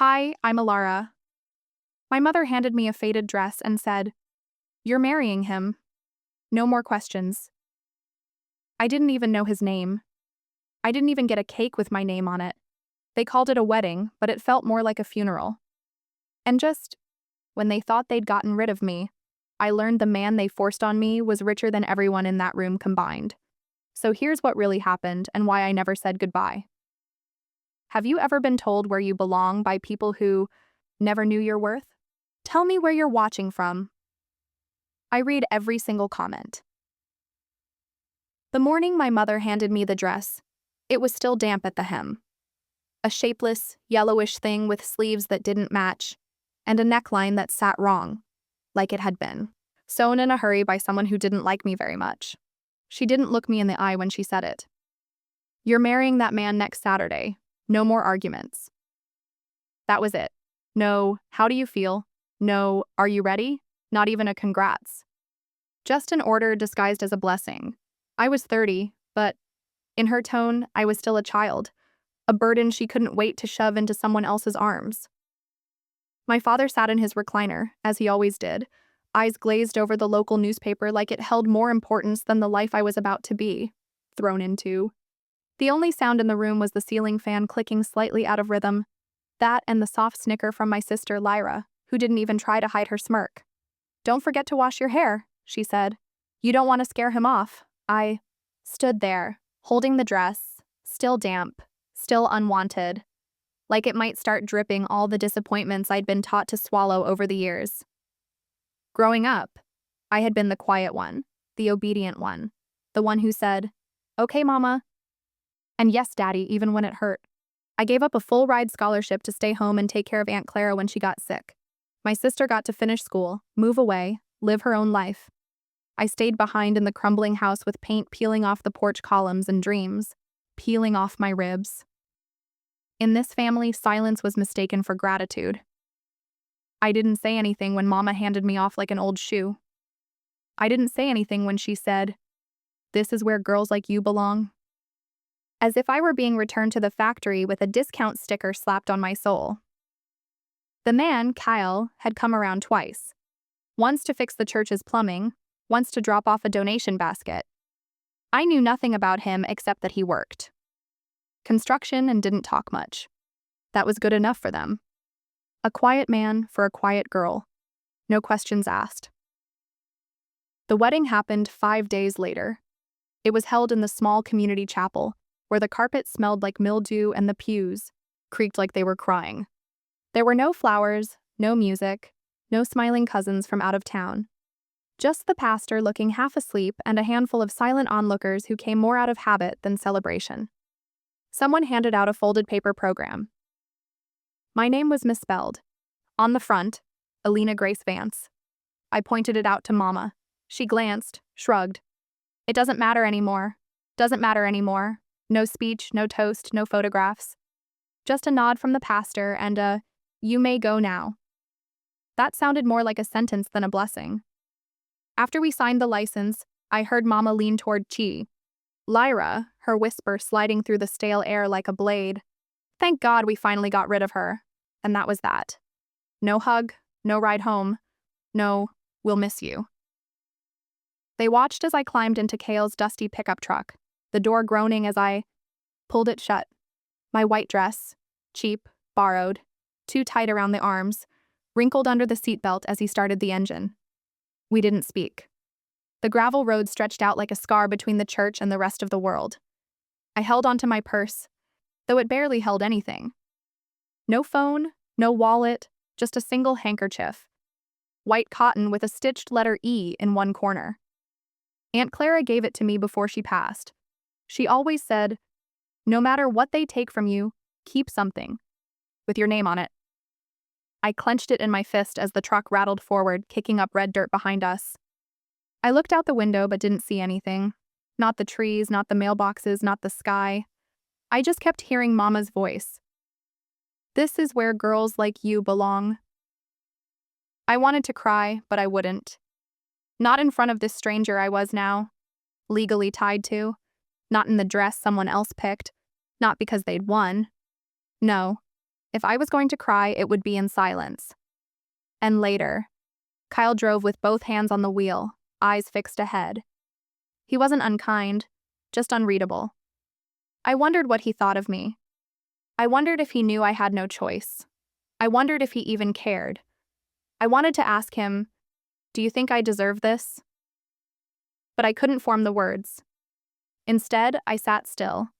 Hi, I'm Alara. My mother handed me a faded dress and said, "You're marrying him. No more questions." I didn't even know his name. I didn't even get a cake with my name on it. They called it a wedding, but it felt more like a funeral. And just when they thought they'd gotten rid of me, I learned the man they forced on me was richer than everyone in that room combined. So here's what really happened and why I never said goodbye. Have you ever been told where you belong by people who never knew your worth? Tell me where you're watching from. I read every single comment. The morning my mother handed me the dress, it was still damp at the hem. A shapeless, yellowish thing with sleeves that didn't match, and a neckline that sat wrong, like it had been sewn in a hurry by someone who didn't like me very much. She didn't look me in the eye when she said it. "You're marrying that man next Saturday. No more arguments." That was it. No, "How do you feel?" No, "Are you ready?" Not even a congrats. Just an order disguised as a blessing. I was 30, but in her tone, I was still a child, a burden she couldn't wait to shove into someone else's arms. My father sat in his recliner, as he always did, eyes glazed over the local newspaper like it held more importance than the life I was about to be thrown into. The only sound in the room was the ceiling fan clicking slightly out of rhythm, that and the soft snicker from my sister Lyra, who didn't even try to hide her smirk. "Don't forget to wash your hair," she said. "You don't want to scare him off." I stood there, holding the dress, still damp, still unwanted, like it might start dripping all the disappointments I'd been taught to swallow over the years. Growing up, I had been the quiet one, the obedient one, the one who said, "Okay, Mama," and "Yes, Daddy," even when it hurt. I gave up a full-ride scholarship to stay home and take care of Aunt Clara when she got sick. My sister got to finish school, move away, live her own life. I stayed behind in the crumbling house with paint peeling off the porch columns and dreams peeling off my ribs. In this family, silence was mistaken for gratitude. I didn't say anything when Mama handed me off like an old shoe. I didn't say anything when she said, "This is where girls like you belong." As if I were being returned to the factory with a discount sticker slapped on my soul. The man, Kyle, had come around twice. Once to fix the church's plumbing, once to drop off a donation basket. I knew nothing about him except that he worked construction and didn't talk much. That was good enough for them. A quiet man for a quiet girl. No questions asked. The wedding happened 5 days later. It was held in the small community chapel, where the carpet smelled like mildew and the pews creaked like they were crying. There were no flowers, no music, no smiling cousins from out of town. Just the pastor looking half asleep and a handful of silent onlookers who came more out of habit than celebration. Someone handed out a folded paper program. My name was misspelled. On the front, Alina Grace Vance. I pointed it out to Mama. She glanced, shrugged. "It doesn't matter anymore. Doesn't matter anymore. No speech, no toast, no photographs. Just a nod from the pastor and a, 'You may go now.'" That sounded more like a sentence than a blessing. After we signed the license, I heard Mama lean toward Chi. Lyra, her whisper sliding through the stale air like a blade. "Thank God we finally got rid of her." And that was that. No hug, no ride home, no, "We'll miss you." They watched as I climbed into Kale's dusty pickup truck, the door groaning as I pulled it shut. My white dress, cheap, borrowed, too tight around the arms, wrinkled under the seatbelt as he started the engine. We didn't speak. The gravel road stretched out like a scar between the church and the rest of the world. I held onto my purse, though it barely held anything. No phone, no wallet, just a single handkerchief. White cotton with a stitched letter E in one corner. Aunt Clara gave it to me before she passed. She always said, "No matter what they take from you, keep something, with your name on it." I clenched it in my fist as the truck rattled forward, kicking up red dirt behind us. I looked out the window but didn't see anything. Not the trees, not the mailboxes, not the sky. I just kept hearing Mama's voice. "This is where girls like you belong." I wanted to cry, but I wouldn't. Not in front of this stranger I was now, legally tied to. Not in the dress someone else picked. Not because they'd won. No. If I was going to cry, it would be in silence. And later, Kyle drove with both hands on the wheel, eyes fixed ahead. He wasn't unkind, just unreadable. I wondered what he thought of me. I wondered if he knew I had no choice. I wondered if he even cared. I wanted to ask him, "Do you think I deserve this?" But I couldn't form the words. Instead, I sat still,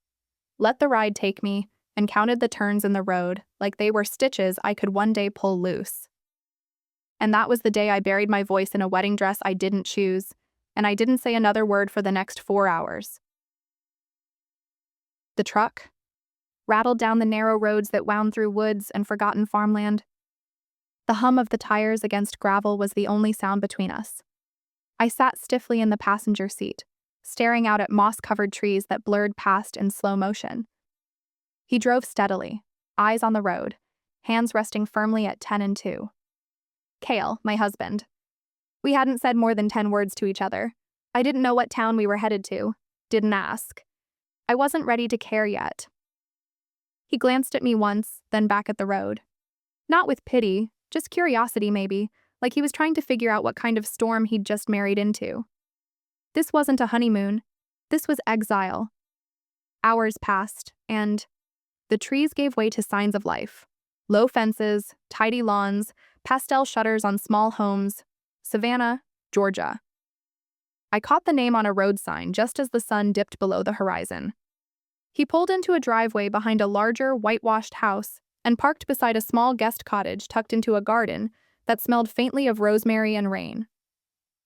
let the ride take me, and counted the turns in the road like they were stitches I could one day pull loose. And that was the day I buried my voice in a wedding dress I didn't choose, and I didn't say another word for the next 4 hours. The truck rattled down the narrow roads that wound through woods and forgotten farmland. The hum of the tires against gravel was the only sound between us. I sat stiffly in the passenger seat, staring out at moss-covered trees that blurred past in slow motion. He drove steadily, eyes on the road, hands resting firmly at 10 and 2. Cale, my husband. We hadn't said more than 10 words to each other. I didn't know what town we were headed to. Didn't ask. I wasn't ready to care yet. He glanced at me once, then back at the road. Not with pity, just curiosity maybe, like he was trying to figure out what kind of storm he'd just married into. This wasn't a honeymoon. This was exile. Hours passed, and the trees gave way to signs of life. Low fences, tidy lawns, pastel shutters on small homes. Savannah, Georgia. I caught the name on a road sign just as the sun dipped below the horizon. He pulled into a driveway behind a larger, whitewashed house and parked beside a small guest cottage tucked into a garden that smelled faintly of rosemary and rain.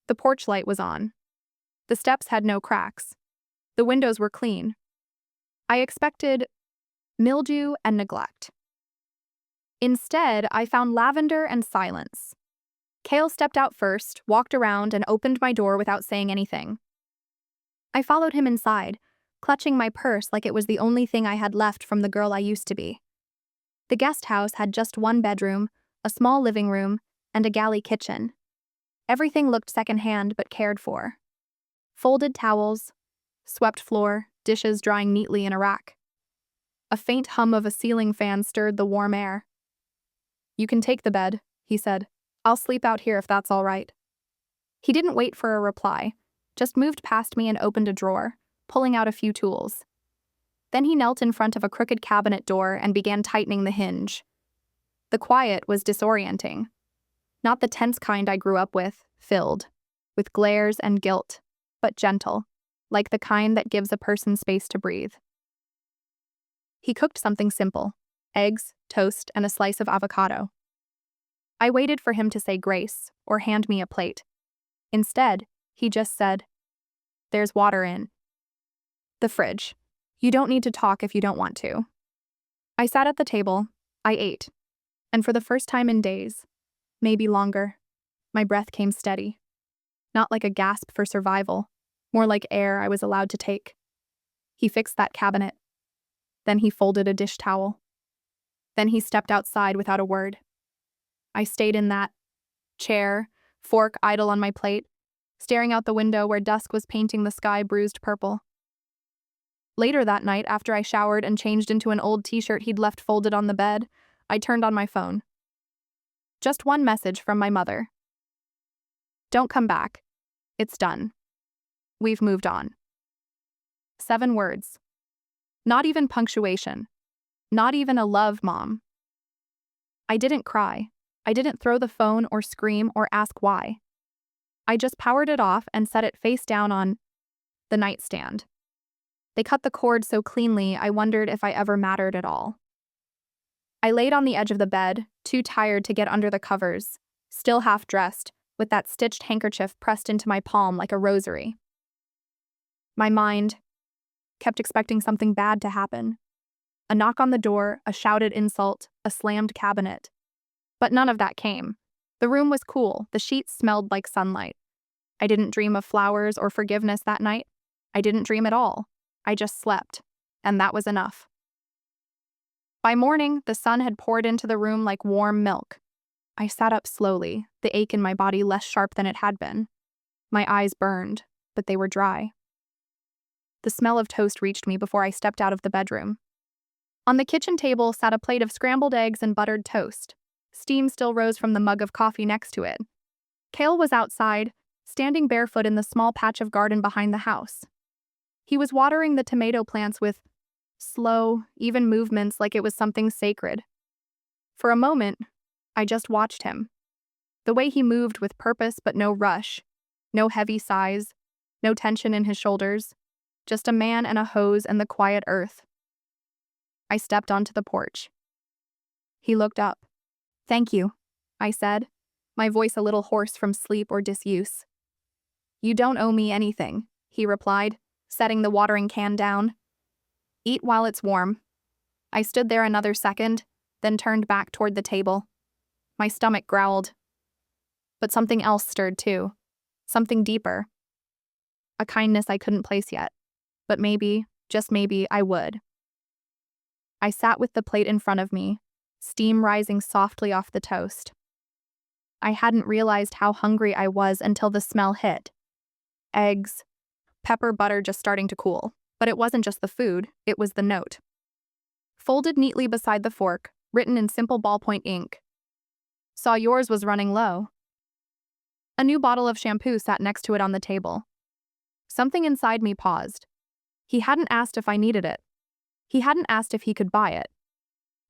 The porch light was on. The steps had no cracks. The windows were clean. I expected mildew and neglect. Instead, I found lavender and silence. Cale stepped out first, walked around, and opened my door without saying anything. I followed him inside, clutching my purse like it was the only thing I had left from the girl I used to be. The guest house had just one bedroom, a small living room, and a galley kitchen. Everything looked secondhand but cared for. Folded towels, swept floor, dishes drying neatly in a rack. A faint hum of a ceiling fan stirred the warm air. "You can take the bed," he said. "I'll sleep out here if that's all right." He didn't wait for a reply, just moved past me and opened a drawer, pulling out a few tools. Then he knelt in front of a crooked cabinet door and began tightening the hinge. The quiet was disorienting. Not the tense kind I grew up with, filled with glares and guilt, but gentle, like the kind that gives a person space to breathe. He cooked something simple: eggs, toast, and a slice of avocado. I waited for him to say grace or hand me a plate. Instead, he just said, "There's water in the fridge. You don't need to talk if you don't want to." I sat at the table, I ate, and for the first time in days, maybe longer, my breath came steady. Not like a gasp for survival, more like air I was allowed to take. He fixed that cabinet. Then he folded a dish towel. Then he stepped outside without a word. I stayed in that chair, fork idle on my plate, staring out the window where dusk was painting the sky bruised purple. Later that night, after I showered and changed into an old t-shirt he'd left folded on the bed, I turned on my phone. Just one message from my mother. "Don't come back. It's done. We've moved on." 7 words. Not even punctuation. Not even a "love, Mom." I didn't cry. I didn't throw the phone or scream or ask why. I just powered it off and set it face down on the nightstand. They cut the cord so cleanly I wondered if I ever mattered at all. I laid on the edge of the bed, too tired to get under the covers, still half dressed, with that stitched handkerchief pressed into my palm like a rosary. My mind kept expecting something bad to happen. A knock on the door, a shouted insult, a slammed cabinet. But none of that came. The room was cool, the sheets smelled like sunlight. I didn't dream of flowers or forgiveness that night. I didn't dream at all. I just slept, and that was enough. By morning, the sun had poured into the room like warm milk. I sat up slowly, the ache in my body less sharp than it had been. My eyes burned, but they were dry. The smell of toast reached me before I stepped out of the bedroom. On the kitchen table sat a plate of scrambled eggs and buttered toast. Steam still rose from the mug of coffee next to it. Cale was outside, standing barefoot in the small patch of garden behind the house. He was watering the tomato plants with slow, even movements like it was something sacred. For a moment, I just watched him. The way he moved with purpose but no rush, no heavy sighs, no tension in his shoulders, just a man and a hose and the quiet earth. I stepped onto the porch. He looked up. "Thank you," I said, my voice a little hoarse from sleep or disuse. "You don't owe me anything," he replied, setting the watering can down. "Eat while it's warm." I stood there another second, then turned back toward the table. My stomach growled. But something else stirred too. Something deeper. A kindness I couldn't place yet. But maybe, just maybe, I would. I sat with the plate in front of me, steam rising softly off the toast. I hadn't realized how hungry I was until the smell hit. Eggs, pepper butter just starting to cool. But it wasn't just the food, it was the note. Folded neatly beside the fork, written in simple ballpoint ink. "Saw yours was running low." A new bottle of shampoo sat next to it on the table. Something inside me paused. He hadn't asked if I needed it. He hadn't asked if he could buy it.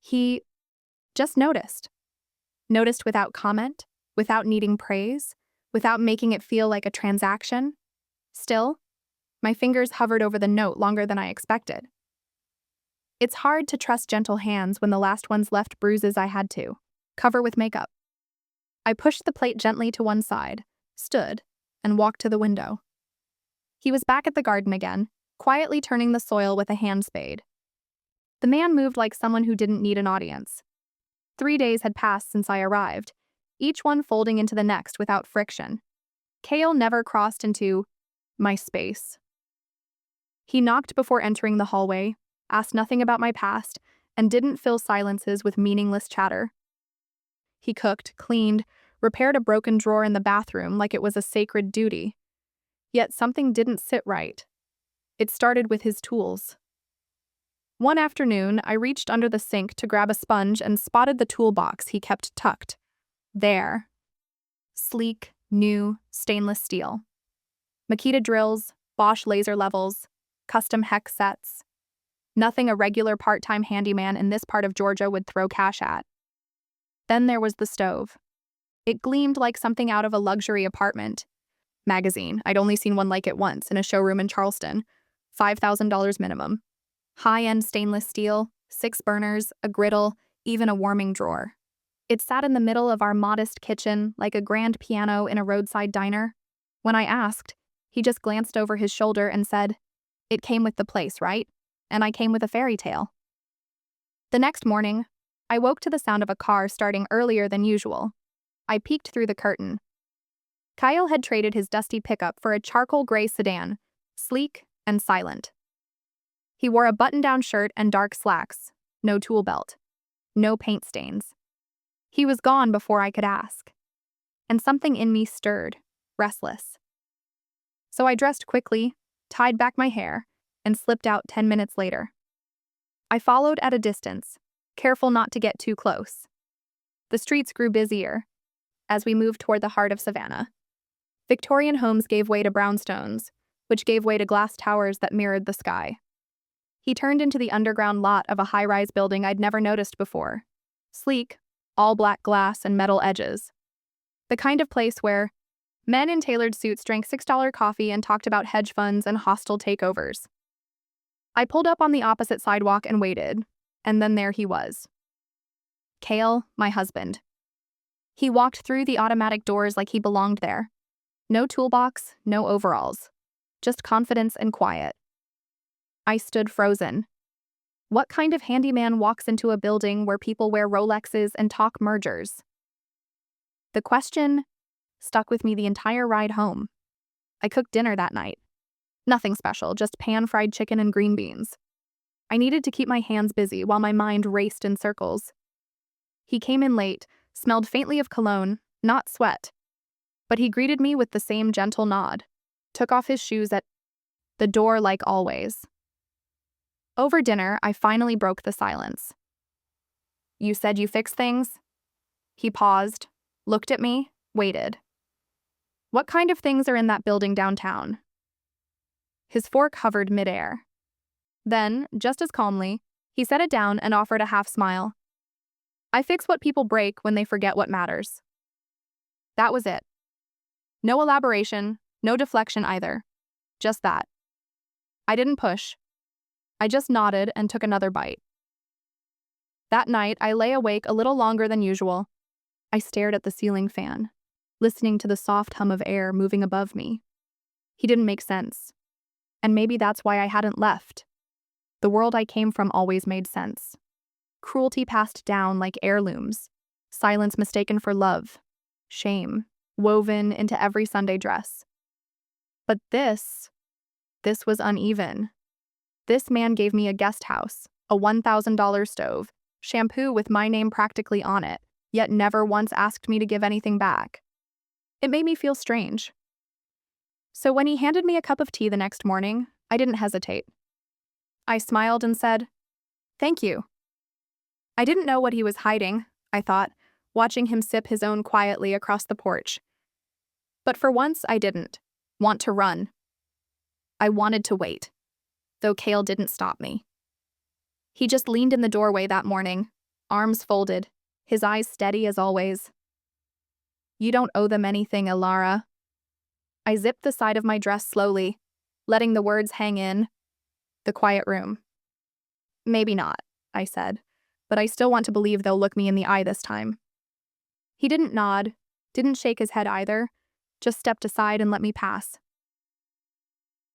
He just noticed. Noticed without comment, without needing praise, without making it feel like a transaction. Still, my fingers hovered over the note longer than I expected. It's hard to trust gentle hands when the last ones left bruises I had to cover with makeup. I pushed the plate gently to one side, stood, and walked to the window. He was back at the garden again, quietly turning the soil with a hand spade. The man moved like someone who didn't need an audience. 3 days had passed since I arrived, each one folding into the next without friction. Cale never crossed into my space. He knocked before entering the hallway, asked nothing about my past, and didn't fill silences with meaningless chatter. He cooked, cleaned, repaired a broken drawer in the bathroom like it was a sacred duty. Yet something didn't sit right. It started with his tools. One afternoon, I reached under the sink to grab a sponge and spotted the toolbox he kept tucked. There. Sleek, new, stainless steel. Makita drills, Bosch laser levels, custom hex sets. Nothing a regular part-time handyman in this part of Georgia would throw cash at. Then there was the stove. It gleamed like something out of a luxury apartment. Magazine, I'd only seen one like it once in a showroom in Charleston. $5,000 minimum. High-end stainless steel, 6 burners, a griddle, even a warming drawer. It sat in the middle of our modest kitchen like a grand piano in a roadside diner. When I asked, he just glanced over his shoulder and said, "It came with the place, right? And I came with a fairy tale." The next morning, I woke to the sound of a car starting earlier than usual. I peeked through the curtain. Kyle had traded his dusty pickup for a charcoal gray sedan, sleek and silent. He wore a button-down shirt and dark slacks, no tool belt, no paint stains. He was gone before I could ask. And something in me stirred, restless. So I dressed quickly, tied back my hair, and slipped out 10 minutes later. I followed at a distance, careful not to get too close. The streets grew busier as we moved toward the heart of Savannah. Victorian homes gave way to brownstones, which gave way to glass towers that mirrored the sky. He turned into the underground lot of a high-rise building I'd never noticed before. Sleek, all black glass and metal edges. The kind of place where men in tailored suits drank $6 coffee and talked about hedge funds and hostile takeovers. I pulled up on the opposite sidewalk and waited, and then there he was. Cale, my husband. He walked through the automatic doors like he belonged there. No toolbox, no overalls. Just confidence and quiet. I stood frozen. What kind of handyman walks into a building where people wear Rolexes and talk mergers? The question stuck with me the entire ride home. I cooked dinner that night. Nothing special, just pan-fried chicken and green beans. I needed to keep my hands busy while my mind raced in circles. He came in late, smelled faintly of cologne, not sweat. But he greeted me with the same gentle nod, took off his shoes at the door like always. Over dinner, I finally broke the silence. "You said you fix things?" He paused, looked at me, waited. "What kind of things are in that building downtown?" His fork hovered midair. Then, just as calmly, he set it down and offered a half smile. "I fix what people break when they forget what matters." That was it. No elaboration, no deflection either. Just that. I didn't push. I just nodded and took another bite. That night, I lay awake a little longer than usual. I stared at the ceiling fan, listening to the soft hum of air moving above me. He didn't make sense. And maybe that's why I hadn't left. The world I came from always made sense. Cruelty passed down like heirlooms. Silence mistaken for love. Shame woven into every Sunday dress. But this was uneven. This man gave me a guest house, a $1,000 stove, shampoo with my name practically on it, yet never once asked me to give anything back. It made me feel strange. So when he handed me a cup of tea the next morning, I didn't hesitate. I smiled and said, "Thank you." I didn't know what he was hiding, I thought, watching him sip his own quietly across the porch. But for once, I didn't want to run. I wanted to wait, though Cale didn't stop me. He just leaned in the doorway that morning, arms folded, his eyes steady as always. "You don't owe them anything, Ilara." I zipped the side of my dress slowly, letting the words hang in. "The quiet room." "Maybe not," I said, "but I still want to believe they'll look me in the eye this time." He didn't nod, didn't shake his head either, just stepped aside and let me pass.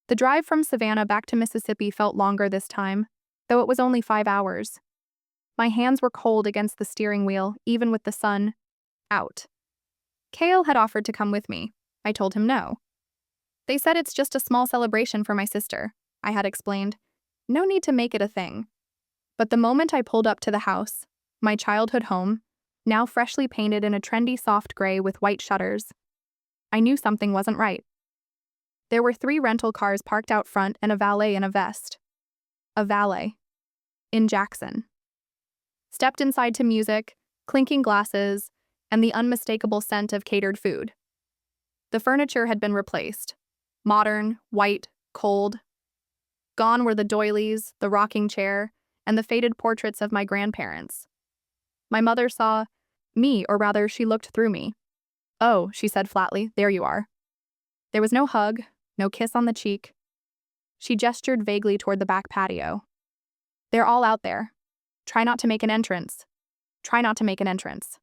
The drive from Savannah back to Mississippi felt longer this time, though it was only 5 hours. My hands were cold against the steering wheel, even with the sun out. Cale had offered to come with me. I told him no. "They said it's just a small celebration for my sister," I had explained. "No need to make it a thing." But the moment I pulled up to the house, my childhood home, now freshly painted in a trendy soft gray with white shutters, I knew something wasn't right. There were 3 rental cars parked out front and a valet in a vest. A valet. In Jackson. Stepped inside to music, clinking glasses, and the unmistakable scent of catered food. The furniture had been replaced. Modern, white, cold. Gone were the doilies, the rocking chair, and the faded portraits of my grandparents. My mother saw me, or rather, she looked through me. "Oh," she said flatly, "there you are." There was no hug, no kiss on the cheek. She gestured vaguely toward the back patio. "They're all out there. Try not to make an entrance. Try not to make an entrance."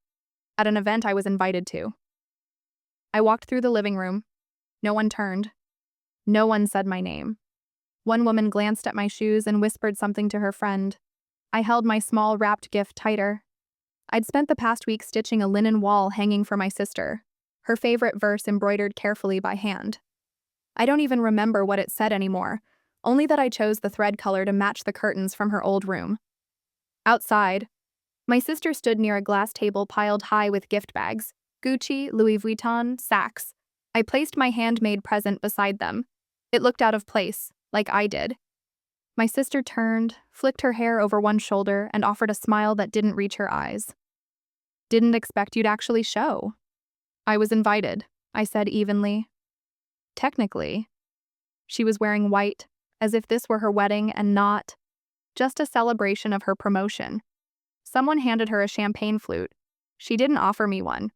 At an event I was invited to. I walked through the living room. No one turned. No one said my name. One woman glanced at my shoes and whispered something to her friend. I held my small wrapped gift tighter. I'd spent the past week stitching a linen wall hanging for my sister, her favorite verse embroidered carefully by hand. I don't even remember what it said anymore, only that I chose the thread color to match the curtains from her old room. Outside, my sister stood near a glass table piled high with gift bags, Gucci, Louis Vuitton, Saks. I placed my handmade present beside them. It looked out of place, like I did. My sister turned, flicked her hair over one shoulder, and offered a smile that didn't reach her eyes. "Didn't expect you'd actually show." "I was invited," I said evenly. Technically. She was wearing white, as if this were her wedding and not just a celebration of her promotion. Someone handed her a champagne flute. She didn't offer me one.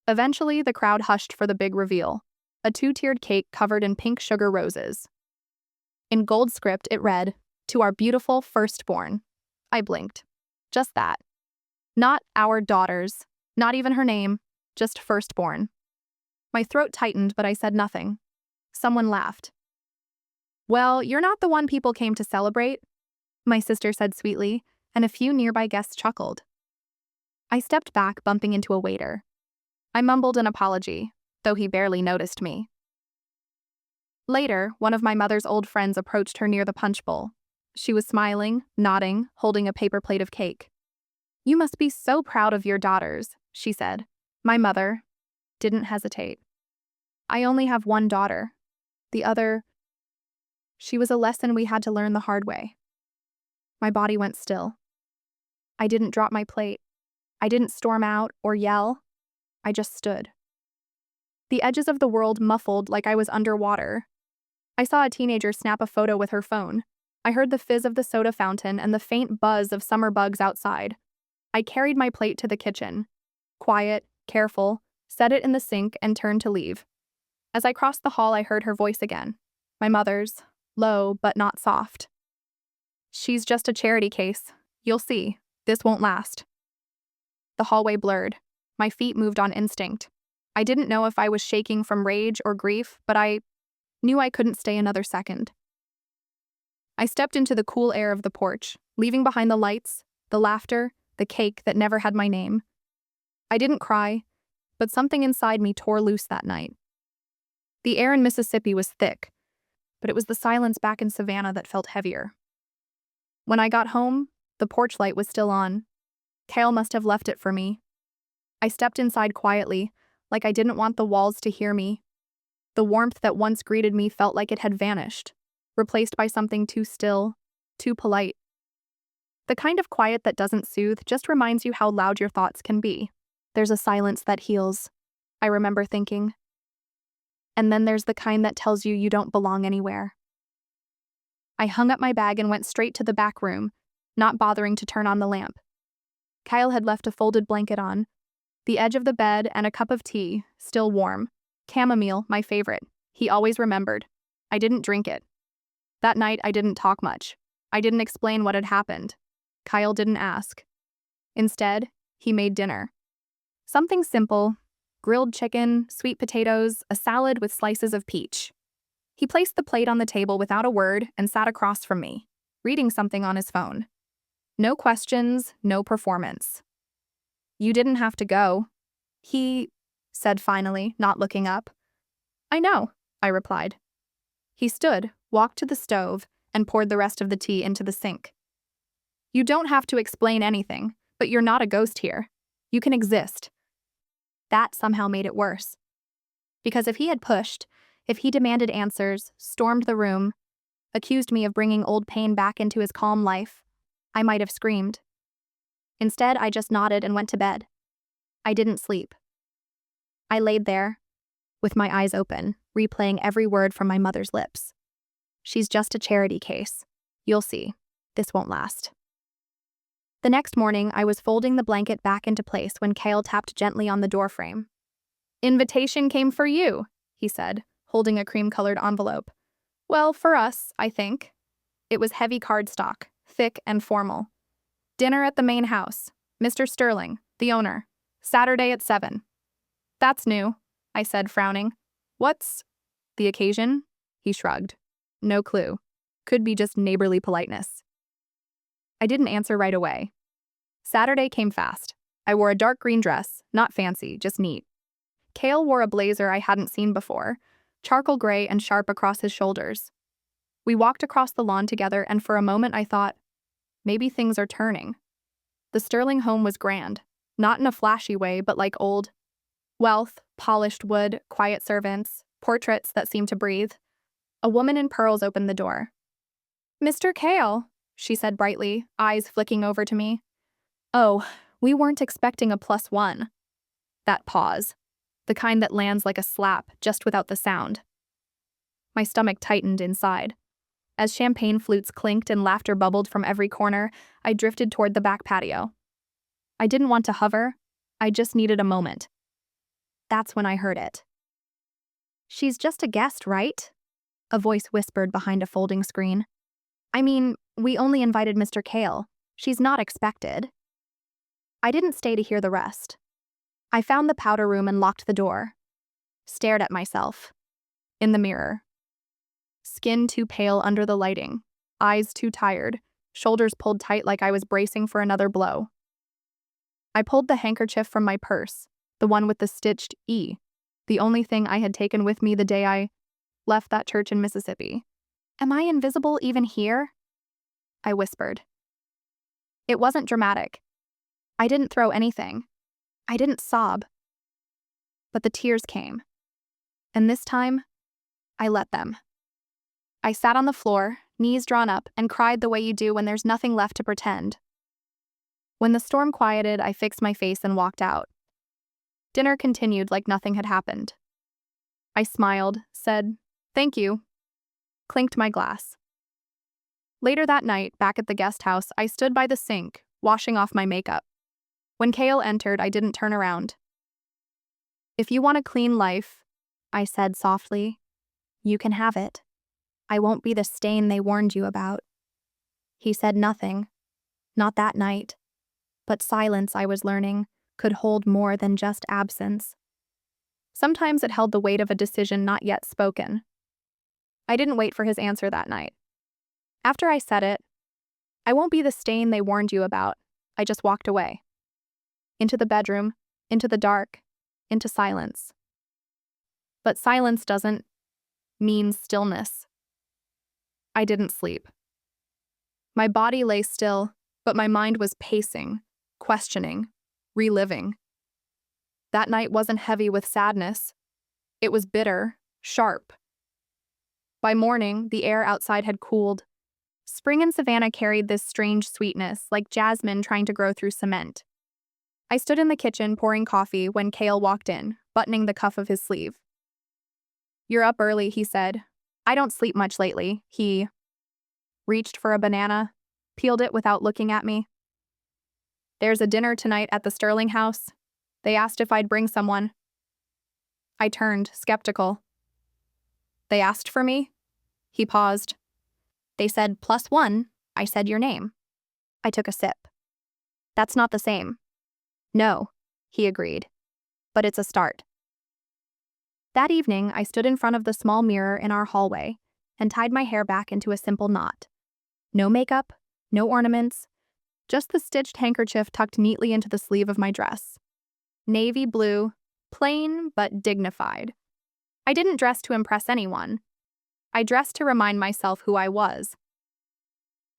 Eventually, the crowd hushed for the big reveal, a 2-tiered cake covered in pink sugar roses. In gold script, it read, "To our beautiful firstborn." I blinked. Just that. Not our daughters, not even her name, just firstborn. My throat tightened, but I said nothing. Someone laughed. "Well, you're not the one people came to celebrate," my sister said sweetly, and a few nearby guests chuckled. I stepped back, bumping into a waiter. I mumbled an apology, though he barely noticed me. Later, one of my mother's old friends approached her near the punch bowl. She was smiling, nodding, holding a paper plate of cake. "You must be so proud of your daughters," she said. My mother didn't hesitate. "I only have one daughter. The other..." She was a lesson we had to learn the hard way. My body went still. I didn't drop my plate. I didn't storm out or yell. I just stood. The edges of the world muffled like I was underwater. I saw a teenager snap a photo with her phone. I heard the fizz of the soda fountain and the faint buzz of summer bugs outside. I carried my plate to the kitchen. Quiet, careful, set it in the sink and turned to leave. As I crossed the hall, I heard her voice again. My mother's, low but not soft. "She's just a charity case. You'll see. This won't last." The hallway blurred. My feet moved on instinct. I didn't know if I was shaking from rage or grief, but I knew I couldn't stay another second. I stepped into the cool air of the porch, leaving behind the lights, the laughter, the cake that never had my name. I didn't cry, but something inside me tore loose that night. The air in Mississippi was thick, but it was the silence back in Savannah that felt heavier. When I got home, the porch light was still on. Kale must have left it for me. I stepped inside quietly, like I didn't want the walls to hear me. The warmth that once greeted me felt like it had vanished, replaced by something too still, too polite. The kind of quiet that doesn't soothe, just reminds you how loud your thoughts can be. There's a silence that heals, I remember thinking. And then there's the kind that tells you you don't belong anywhere. I hung up my bag and went straight to the back room, not bothering to turn on the lamp. Kyle had left a folded blanket on, the edge of the bed, and a cup of tea, still warm. Chamomile, my favorite. He always remembered. I didn't drink it. That night, I didn't talk much. I didn't explain what had happened. Kyle didn't ask. Instead, he made dinner. Something simple: grilled chicken, sweet potatoes, a salad with slices of peach. He placed the plate on the table without a word and sat across from me, reading something on his phone. No questions, no performance. "You didn't have to go," he said finally, not looking up. "I know," I replied. He stood, walked to the stove, and poured the rest of the tea into the sink. "You don't have to explain anything, but you're not a ghost here. You can exist." That somehow made it worse. Because if he had pushed, if he demanded answers, stormed the room, accused me of bringing old pain back into his calm life, I might have screamed. Instead, I just nodded and went to bed. I didn't sleep. I laid there, with my eyes open, replaying every word from my mother's lips. "She's just a charity case. You'll see. This won't last." The next morning, I was folding the blanket back into place when Kale tapped gently on the doorframe. "Invitation came for you," he said, holding a cream-colored envelope. "Well, for us, I think." It was heavy cardstock, thick and formal. "Dinner at the main house. Mr. Sterling, the owner. Saturday at 7. "That's new," I said, frowning. "What's the occasion?" He shrugged. "No clue. Could be just neighborly politeness." I didn't answer right away. Saturday came fast. I wore a dark green dress, not fancy, just neat. Kale wore a blazer I hadn't seen before, charcoal gray and sharp across his shoulders. We walked across the lawn together, and for a moment I thought, maybe things are turning. The Sterling home was grand, not in a flashy way, but like old wealth, polished wood, quiet servants, portraits that seemed to breathe. A woman in pearls opened the door. "Mr. Kale," she said brightly, eyes flicking over to me. "Oh, we weren't expecting a +1. That pause. The kind that lands like a slap, just without the sound. My stomach tightened inside. As champagne flutes clinked and laughter bubbled from every corner, I drifted toward the back patio. I didn't want to hover. I just needed a moment. That's when I heard it. "She's just a guest, right?" A voice whispered behind a folding screen. "I mean, we only invited Mr. Kale. She's not expected." I didn't stay to hear the rest. I found the powder room and locked the door. Stared at myself. In the mirror. Skin too pale under the lighting. Eyes too tired. Shoulders pulled tight like I was bracing for another blow. I pulled the handkerchief from my purse, the one with the stitched E, the only thing I had taken with me the day I left that church in Mississippi. "Am I invisible even here?" I whispered. It wasn't dramatic. I didn't throw anything. I didn't sob. But the tears came. And this time, I let them. I sat on the floor, knees drawn up, and cried the way you do when there's nothing left to pretend. When the storm quieted, I fixed my face and walked out. Dinner continued like nothing had happened. I smiled, said, "Thank you," clinked my glass. Later that night, back at the guest house, I stood by the sink, washing off my makeup. When Kale entered, I didn't turn around. "If you want a clean life," I said softly, "you can have it. I won't be the stain they warned you about." He said nothing. Not that night. But silence, I was learning, could hold more than just absence. Sometimes it held the weight of a decision not yet spoken. I didn't wait for his answer that night. After I said it, "I won't be the stain they warned you about," I just walked away. Into the bedroom, into the dark, into silence. But silence doesn't mean stillness. I didn't sleep. My body lay still, but my mind was pacing, questioning, reliving. That night wasn't heavy with sadness. It was bitter, sharp. By morning, the air outside had cooled. Spring in Savannah carried this strange sweetness, like jasmine trying to grow through cement. I stood in the kitchen pouring coffee when Kale walked in, buttoning the cuff of his sleeve. "You're up early," he said. "I don't sleep much lately." He reached for a banana, peeled it without looking at me. "There's a dinner tonight at the Sterling house. They asked if I'd bring someone." I turned, skeptical. "They asked for me?" He paused. "They said +1. I said your name." I took a sip. "That's not the same." "No," he agreed. "But it's a start." That evening, I stood in front of the small mirror in our hallway and tied my hair back into a simple knot. No makeup, no ornaments, just the stitched handkerchief tucked neatly into the sleeve of my dress. Navy blue, plain but dignified. I didn't dress to impress anyone. I dressed to remind myself who I was.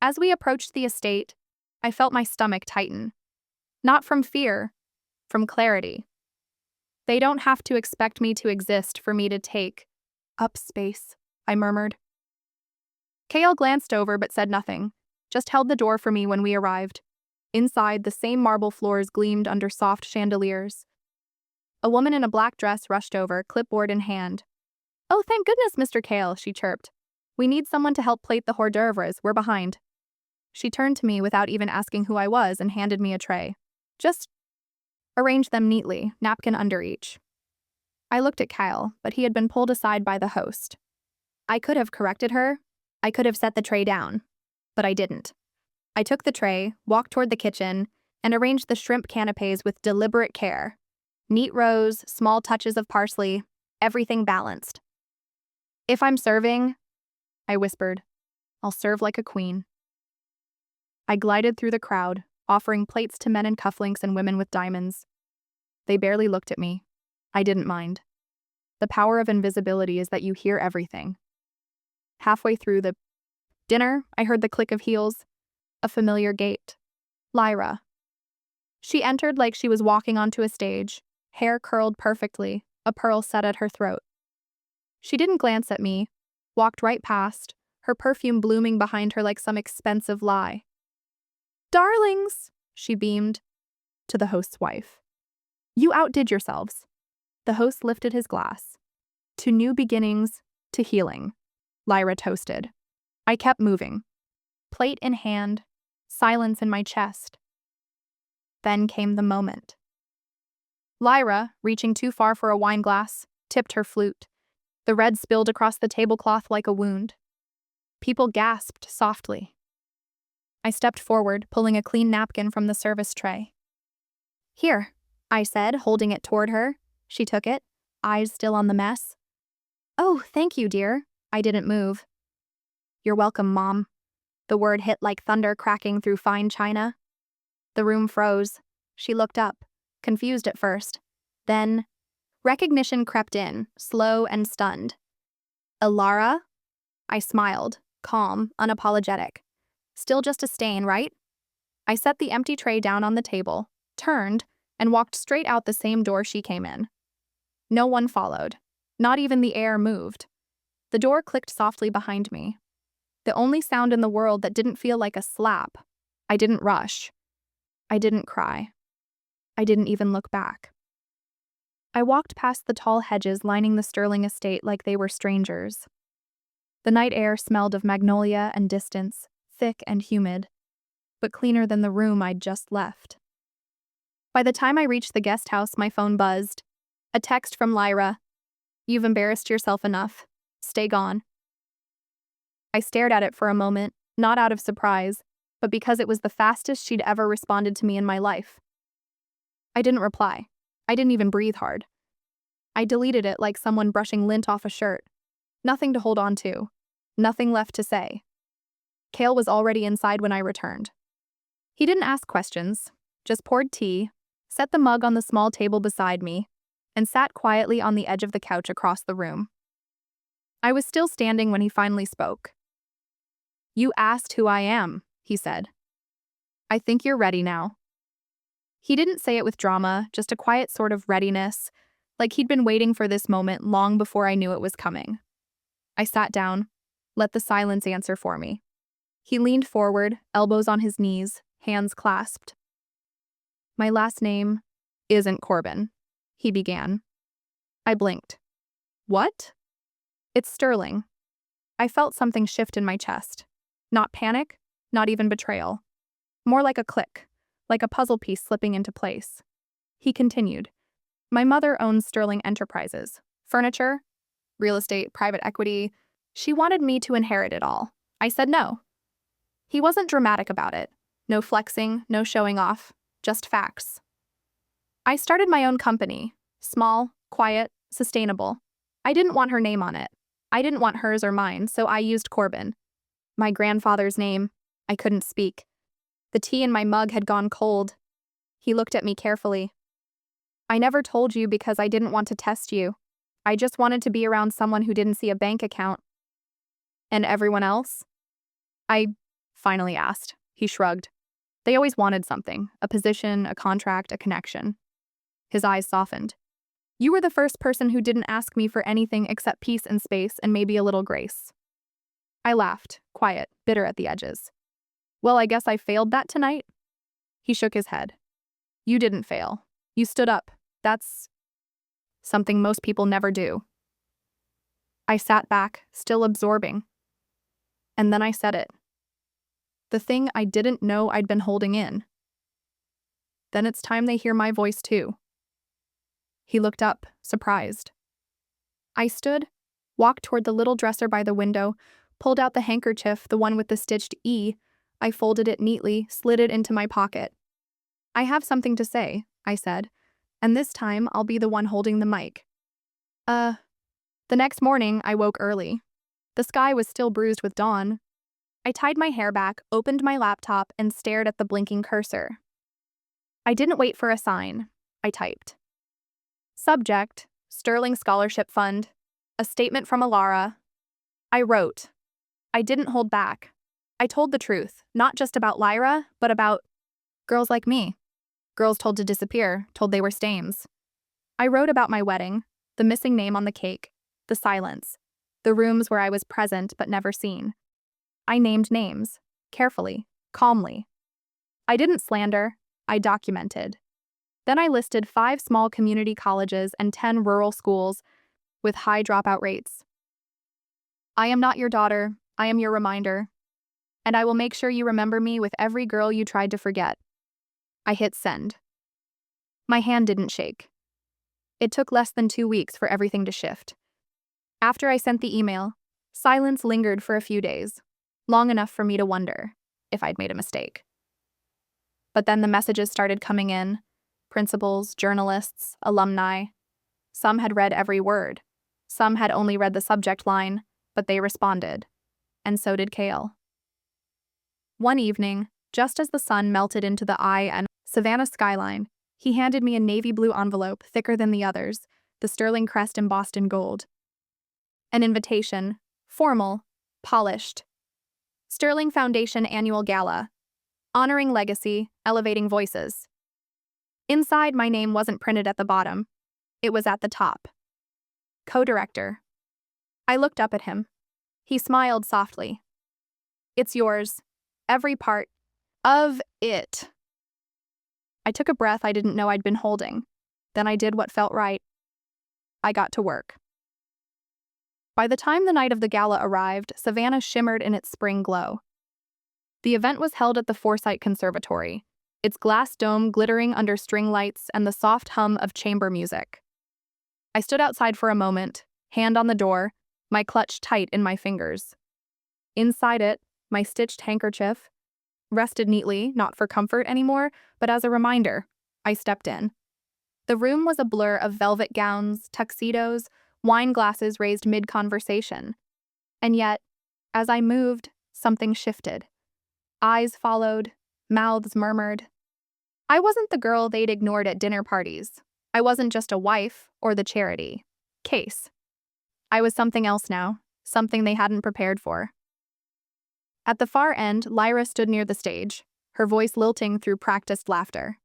As we approached the estate, I felt my stomach tighten. Not from fear, from clarity. They don't have to expect me to exist for me to take up space, I murmured. Kale glanced over but said nothing, just held the door for me when we arrived. Inside, the same marble floors gleamed under soft chandeliers. A woman in a black dress rushed over, clipboard in hand. "Oh, thank goodness, Mr. Kale," she chirped. "We need someone to help plate the hors d'oeuvres. We're behind." She turned to me without even asking who I was and handed me a tray. "Just arrange them neatly, napkin under each." I looked at Kyle, but he had been pulled aside by the host. I could have corrected her. I could have set the tray down. But I didn't. I took the tray, walked toward the kitchen, and arranged the shrimp canapes with deliberate care. Neat rows, small touches of parsley, everything balanced. "If I'm serving," I whispered, "I'll serve like a queen." I glided through the crowd, offering plates to men in cufflinks and women with diamonds. They barely looked at me. I didn't mind. The power of invisibility is that you hear everything. Halfway through the dinner, I heard the click of heels, a familiar gait. Lyra. She entered like she was walking onto a stage, hair curled perfectly, a pearl set at her throat. She didn't glance at me, walked right past, her perfume blooming behind her like some expensive lie. "Darlings," she beamed to the host's wife. "You outdid yourselves." The host lifted his glass. "To new beginnings, to healing," Lyra toasted. I kept moving. Plate in hand, silence in my chest. Then came the moment. Lyra, reaching too far for a wine glass, tipped her flute. The red spilled across the tablecloth like a wound. People gasped softly. I stepped forward, pulling a clean napkin from the service tray. "Here," I said, holding it toward her. She took it, eyes still on the mess. "Oh, thank you, dear." I didn't move. "You're welcome, Mom." The word hit like thunder cracking through fine china. The room froze. She looked up, confused at first. Then, recognition crept in, slow and stunned. "Alara?" I smiled, calm, unapologetic. "Still just a stain, right?" I set the empty tray down on the table, turned, and walked straight out the same door she came in. No one followed. Not even the air moved. The door clicked softly behind me. The only sound in the world that didn't feel like a slap. I didn't rush. I didn't cry. I didn't even look back. I walked past the tall hedges lining the Sterling estate like they were strangers. The night air smelled of magnolia and distance, thick and humid, but cleaner than the room I'd just left. By the time I reached the guest house, my phone buzzed. A text from Lyra. "You've embarrassed yourself enough. Stay gone." I stared at it for a moment, not out of surprise, but because it was the fastest she'd ever responded to me in my life. I didn't reply. I didn't even breathe hard. I deleted it like someone brushing lint off a shirt. Nothing to hold on to. Nothing left to say. Cale was already inside when I returned. He didn't ask questions, just poured tea, set the mug on the small table beside me, and sat quietly on the edge of the couch across the room. I was still standing when he finally spoke. "You asked who I am," he said. "I think you're ready now." He didn't say it with drama, just a quiet sort of readiness, like he'd been waiting for this moment long before I knew it was coming. I sat down, let the silence answer for me. He leaned forward, elbows on his knees, hands clasped. "My last name isn't Corbin," he began. I blinked. "What?" "It's Sterling." I felt something shift in my chest. Not panic, not even betrayal. More like a click, like a puzzle piece slipping into place. He continued. "My mother owns Sterling Enterprises. Furniture, real estate, private equity. She wanted me to inherit it all. I said no." He wasn't dramatic about it. No flexing, no showing off, just facts. "I started my own company. Small, quiet, sustainable. I didn't want her name on it. I didn't want hers or mine, so I used Corbin. My grandfather's name." I couldn't speak. The tea in my mug had gone cold. He looked at me carefully. "I never told you because I didn't want to test you. I just wanted to be around someone who didn't see a bank account." "And everyone else?" I finally asked. He shrugged. "They always wanted something, a position, a contract, a connection." His eyes softened. "You were the first person who didn't ask me for anything except peace and space and maybe a little grace." I laughed, quiet, bitter at the edges. "Well, I guess I failed that tonight?" He shook his head. "You didn't fail. You stood up. That's something most people never do." I sat back, still absorbing. And then I said it. The thing I didn't know I'd been holding in. "Then it's time they hear my voice too." He looked up, surprised. I stood, walked toward the little dresser by the window, pulled out the handkerchief, the one with the stitched E. I folded it neatly, slid it into my pocket. "I have something to say," I said, "and this time I'll be the one holding the mic." The next morning, I woke early. The sky was still bruised with dawn. I tied my hair back, opened my laptop, and stared at the blinking cursor. I didn't wait for a sign. I typed. Subject, Sterling Scholarship Fund. A statement from Alara. I wrote. I didn't hold back. I told the truth, not just about Lyra, but about girls like me. Girls told to disappear, told they were stains. I wrote about my wedding, the missing name on the cake, the silence, the rooms where I was present but never seen. I named names, carefully, calmly. I didn't slander, I documented. Then I listed 5 small community colleges and 10 rural schools with high dropout rates. I am not your daughter, I am your reminder. And I will make sure you remember me with every girl you tried to forget. I hit send. My hand didn't shake. It took less than 2 weeks for everything to shift. After I sent the email, silence lingered for a few days, long enough for me to wonder if I'd made a mistake. But then the messages started coming in. Principals, journalists, alumni. Some had read every word. Some had only read the subject line, but they responded. And so did Cale. One evening, just as the sun melted into the eye and Savannah skyline, he handed me a navy blue envelope thicker than the others, the Sterling crest embossed in gold. An invitation, formal, polished. Sterling Foundation Annual Gala. Honoring legacy, elevating voices. Inside, my name wasn't printed at the bottom. It was at the top. Co-director. I looked up at him. He smiled softly. It's yours. Every part of it. I took a breath I didn't know I'd been holding. Then I did what felt right. I got to work. By the time the night of the gala arrived, Savannah shimmered in its spring glow. The event was held at the Forsyth Conservatory, its glass dome glittering under string lights and the soft hum of chamber music. I stood outside for a moment, hand on the door, my clutch tight in my fingers. Inside it, my stitched handkerchief rested neatly, not for comfort anymore, but as a reminder. I stepped in. The room was a blur of velvet gowns, tuxedos, wine glasses raised mid-conversation. And yet, as I moved, something shifted. Eyes followed, mouths murmured. I wasn't the girl they'd ignored at dinner parties. I wasn't just a wife or the charity case. I was something else now, something they hadn't prepared for. At the far end, Lyra stood near the stage, her voice lilting through practiced laughter.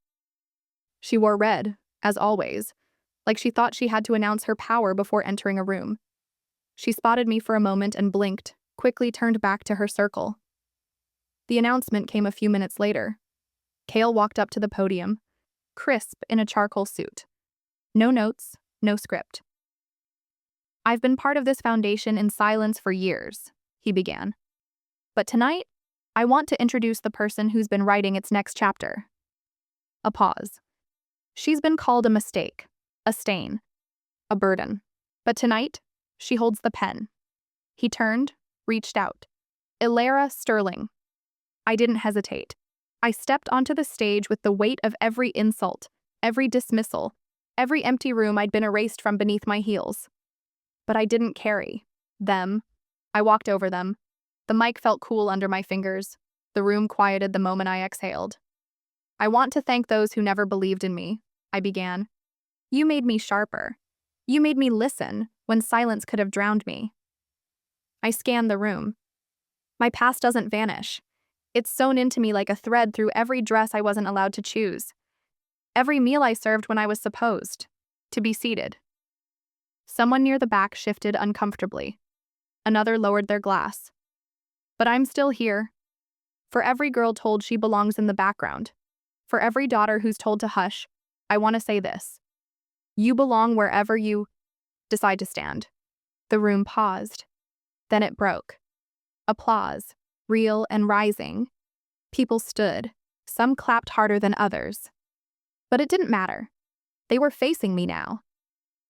She wore red, as always, like she thought she had to announce her power before entering a room. She spotted me for a moment and blinked, quickly turned back to her circle. The announcement came a few minutes later. Cale walked up to the podium, crisp in a charcoal suit. No notes, no script. I've been part of this foundation in silence for years, he began. But tonight, I want to introduce the person who's been writing its next chapter. A pause. She's been called a mistake, a stain, a burden. But tonight, she holds the pen. He turned, reached out. Ilara Sterling. I didn't hesitate. I stepped onto the stage with the weight of every insult, every dismissal, every empty room I'd been erased from beneath my heels. But I didn't carry them. I walked over them. The mic felt cool under my fingers. The room quieted the moment I exhaled. I want to thank those who never believed in me, I began. You made me sharper. You made me listen when silence could have drowned me. I scanned the room. My past doesn't vanish. It's sewn into me like a thread through every dress I wasn't allowed to choose. Every meal I served when I was supposed to be seated. Someone near the back shifted uncomfortably. Another lowered their glass. But I'm still here. For every girl told she belongs in the background, for every daughter who's told to hush, I want to say this. You belong wherever you decide to stand. The room paused. Then it broke. Applause, real and rising. People stood. Some clapped harder than others. But it didn't matter. They were facing me now.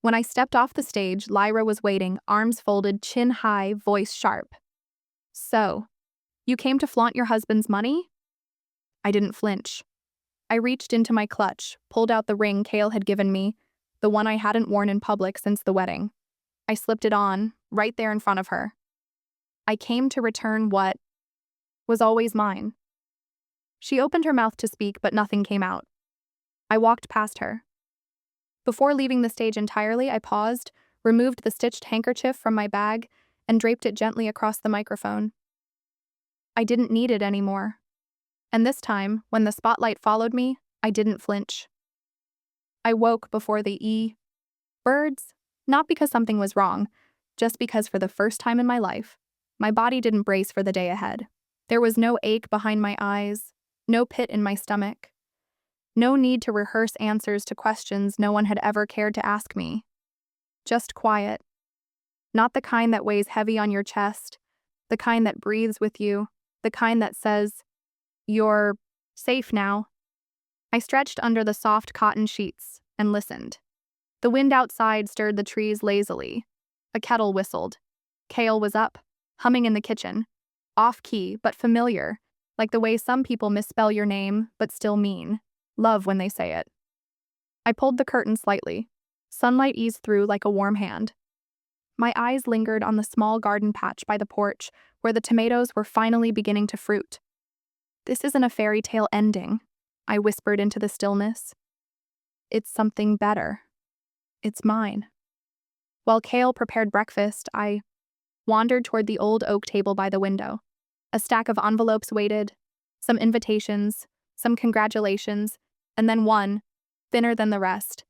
When I stepped off the stage, Lyra was waiting, arms folded, chin high, voice sharp. So, you came to flaunt your husband's money? I didn't flinch. I reached into my clutch, pulled out the ring Cale had given me, the one I hadn't worn in public since the wedding. I slipped it on, right there in front of her. I came to return what was always mine. She opened her mouth to speak, but nothing came out. I walked past her. Before leaving the stage entirely, I paused, removed the stitched handkerchief from my bag, and draped it gently across the microphone. I didn't need it anymore. And this time, when the spotlight followed me, I didn't flinch. I woke before the birds, not because something was wrong, just because for the first time in my life, my body didn't brace for the day ahead. There was no ache behind my eyes, no pit in my stomach, no need to rehearse answers to questions no one had ever cared to ask me. Just quiet. Not the kind that weighs heavy on your chest, the kind that breathes with you, the kind that says, "You're safe now." I stretched under the soft cotton sheets and listened. The wind outside stirred the trees lazily. A kettle whistled. Cale was up, humming in the kitchen. Off-key, but familiar, like the way some people misspell your name, but still mean love when they say it. I pulled the curtain slightly. Sunlight eased through like a warm hand. My eyes lingered on the small garden patch by the porch, where the tomatoes were finally beginning to fruit. This isn't a fairy tale ending, I whispered into the stillness. It's something better. It's mine. While Cale prepared breakfast, I wandered toward the old oak table by the window. A stack of envelopes waited, some invitations, some congratulations, and then one, thinner than the rest,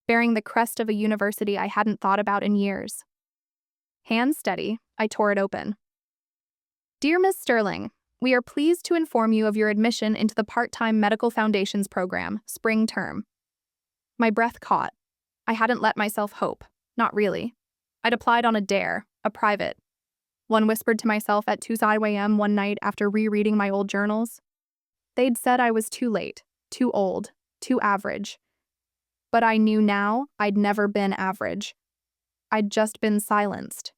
bearing the crest of a university I hadn't thought about in years. Hands steady, I tore it open. Dear Miss Sterling, We are pleased to inform you of your admission into the part-time Medical Foundations program, spring term. My breath caught. I hadn't let myself hope. Not really. I'd applied on a dare, a private. One whispered to myself at 2 a.m. one night after rereading my old journals. They'd said I was too late, too old, too average. But I knew now I'd never been average. I'd just been silenced.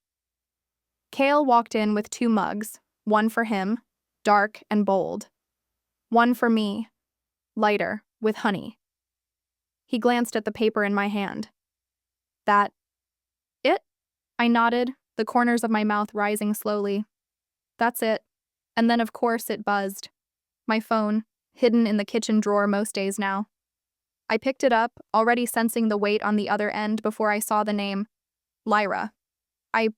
Cale walked in with 2 mugs, one for him, dark and bold. One for me, lighter, with honey. He glanced at the paper in my hand. That it? I nodded, the corners of my mouth rising slowly. That's it. And then, of course, it buzzed. My phone, hidden in the kitchen drawer most days now. I picked it up, already sensing the weight on the other end before I saw the name. Lyra. I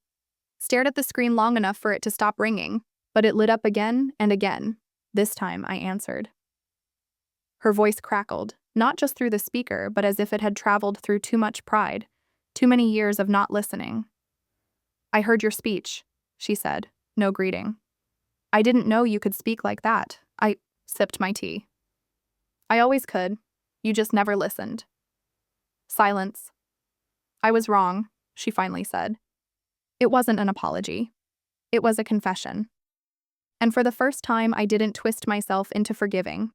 stared at the screen long enough for it to stop ringing, but it lit up again and again. This time I answered. Her voice crackled, not just through the speaker, but as if it had traveled through too much pride, too many years of not listening. I heard your speech, she said, no greeting. I didn't know you could speak like that. I sipped my tea. I always could. You just never listened. Silence. I was wrong, she finally said. It wasn't an apology. It was a confession. And for the first time, I didn't twist myself into forgiving.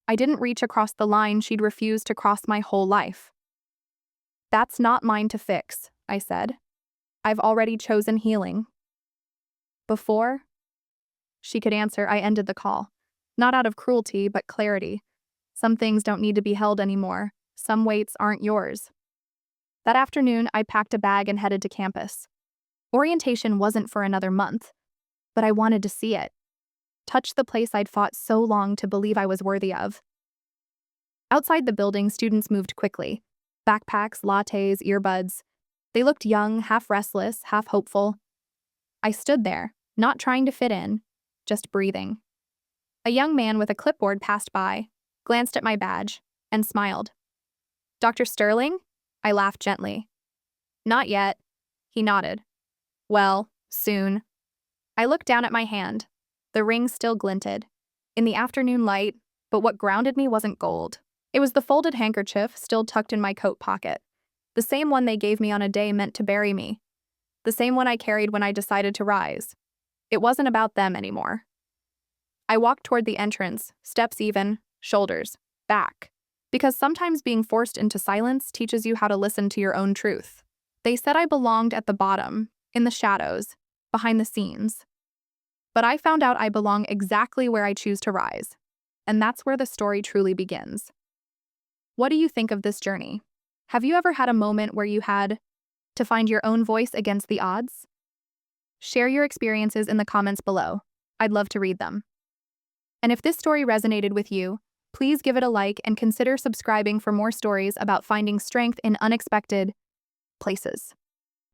I didn't reach across the line she'd refused to cross my whole life. That's not mine to fix, I said. I've already chosen healing. Before she could answer, I ended the call. Not out of cruelty, but clarity. Some things don't need to be held anymore. Some weights aren't yours. That afternoon, I packed a bag and headed to campus. Orientation wasn't for another month, but I wanted to see it. Touch the place I'd fought so long to believe I was worthy of. Outside the building, students moved quickly. Backpacks, lattes, earbuds. They looked young, half restless, half hopeful. I stood there, not trying to fit in, just breathing. A young man with a clipboard passed by, glanced at my badge, and smiled. Dr. Sterling? I laughed gently. Not yet. He nodded. Well, soon. I looked down at my hand. The ring still glinted. In the afternoon light, but what grounded me wasn't gold. It was the folded handkerchief still tucked in my coat pocket. The same one they gave me on a day meant to bury me. The same one I carried when I decided to rise. It wasn't about them anymore. I walked toward the entrance, steps even, shoulders back. Because sometimes being forced into silence teaches you how to listen to your own truth. They said I belonged at the bottom, in the shadows, behind the scenes. But I found out I belong exactly where I choose to rise. And that's where the story truly begins. What do you think of this journey? Have you ever had a moment where you had to find your own voice against the odds? Share your experiences in the comments below. I'd love to read them. And if this story resonated with you, please give it a like and consider subscribing for more stories about finding strength in unexpected places.